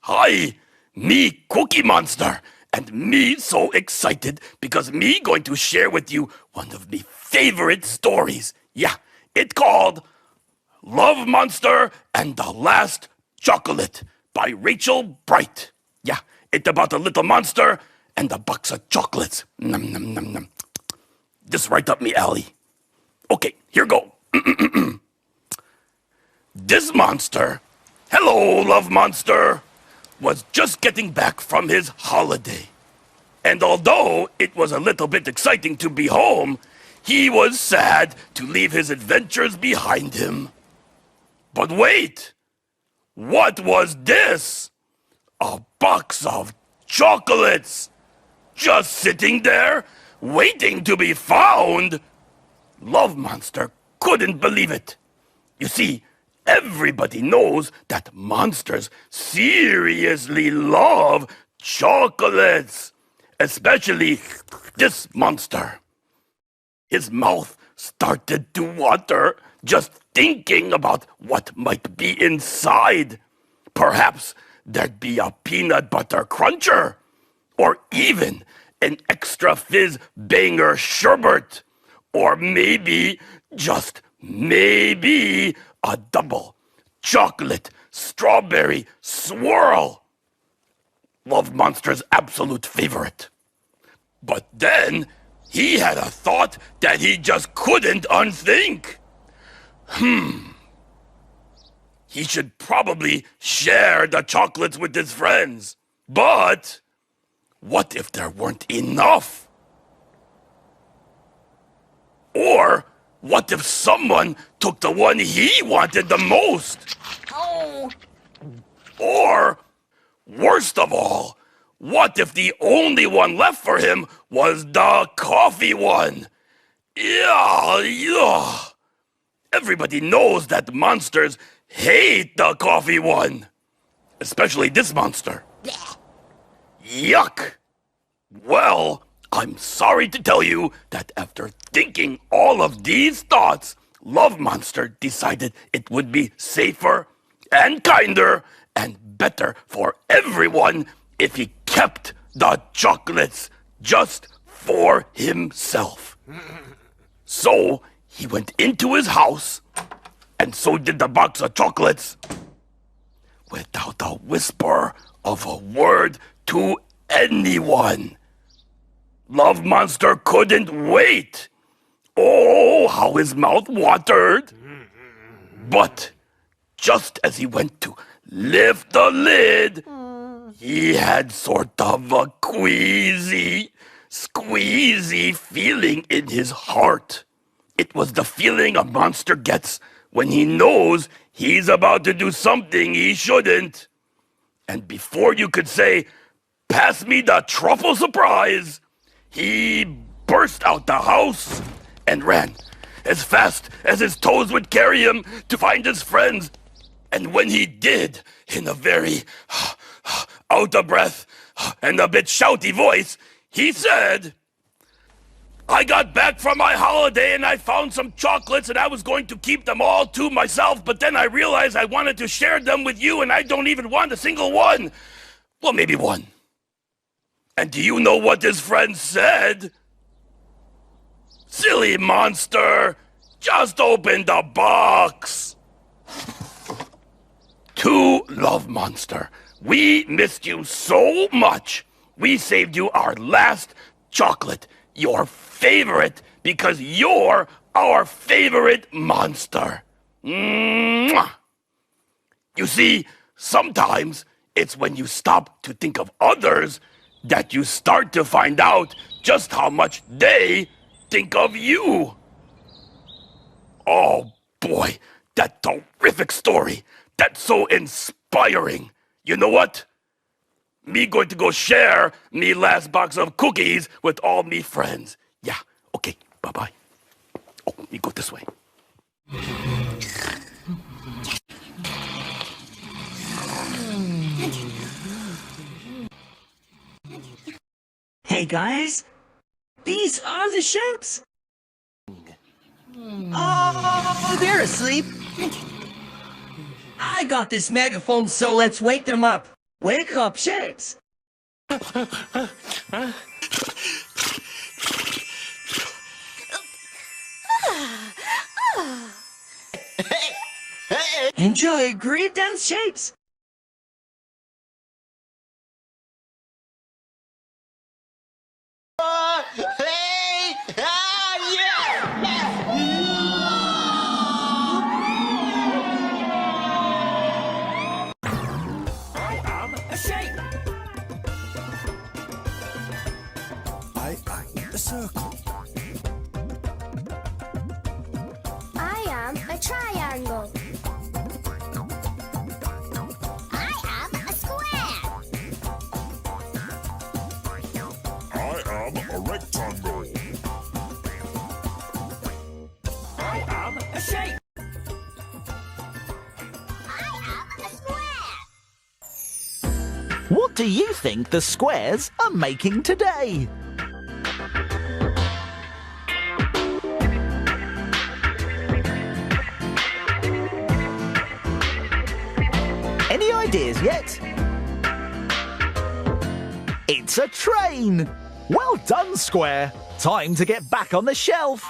Hi, me Cookie Monster, and me so excited because me going to share with you one of me favorite stories. Yeah, it's called Love Monster and the Last Chocolate by Rachel Bright. Yeah, it's about a little monster and a box of chocolates. Num num num num. Just right up me alley. Okay, here go. This monster, hello, Love Monster, was just getting back from his holiday. And although it was a little bit exciting to be home, he was sad to leave his adventures behind him. But wait, what was this? A box of chocolates, just sitting there, waiting to be found. Love Monster couldn't believe it. You see, everybody knows that monsters seriously love chocolates, especially this monster. His mouth started to water just thinking about what might be inside. Perhaps there'd be a peanut butter cruncher, or even an extra fizz banger sherbet, or maybe, just maybe, a double chocolate strawberry swirl. Love Monster's absolute favorite. But then he had a thought that he just couldn't unthink. He should probably share the chocolates with his friends. But what if there weren't enough? Or what if someone took the one he wanted the most? Oh. Or, worst of all, what if the only one left for him was the coffee one? Yeah. Everybody knows that monsters hate the coffee one. Especially this monster. Yuck. Well, I'm sorry to tell you that after thinking all of these thoughts, Love Monster decided it would be safer and kinder and better for everyone if he kept the chocolates just for himself. So he went into his house, and so did the box of chocolates, without a whisper of a word to anyone. Love Monster couldn't wait. Oh, how his mouth watered. But just as he went to lift the lid, he had sort of a queasy, squeezy feeling in his heart. It was the feeling a monster gets when he knows he's about to do something he shouldn't. And before you could say, "Pass me the truffle surprise," he burst out the house and ran as fast as his toes would carry him to find his friends. And when he did, in a very out of breath and a bit shouty voice, he said, "I got back from my holiday and I found some chocolates and I was going to keep them all to myself, but then I realized I wanted to share them with you and I don't even want a single one. Well, maybe one." And do you know what his friend said? "Silly monster, just open the box." To Love Monster, we missed you so much. We saved you our last chocolate, your favorite, because you're our favorite monster. Mwah! You see, sometimes it's when you stop to think of others that you start to find out just how much they think of you. Oh boy, that terrific story. That's so inspiring. You know what? Me going to go share me last box of cookies with all me friends. Yeah, okay, bye-bye. Oh, me go this way. Hey guys, these are the Sharks. Oh, they're asleep. I got this megaphone, so let's wake them up. Wake up, shapes. Enjoy great dance, shapes. I am a shape. I am a circle. I am a triangle. I am a square. I am a rectangle. I am a shape. I am a square. What do you think the squares are making today? Any ideas yet? It's a train! Well done, Square! Time to get back on the shelf!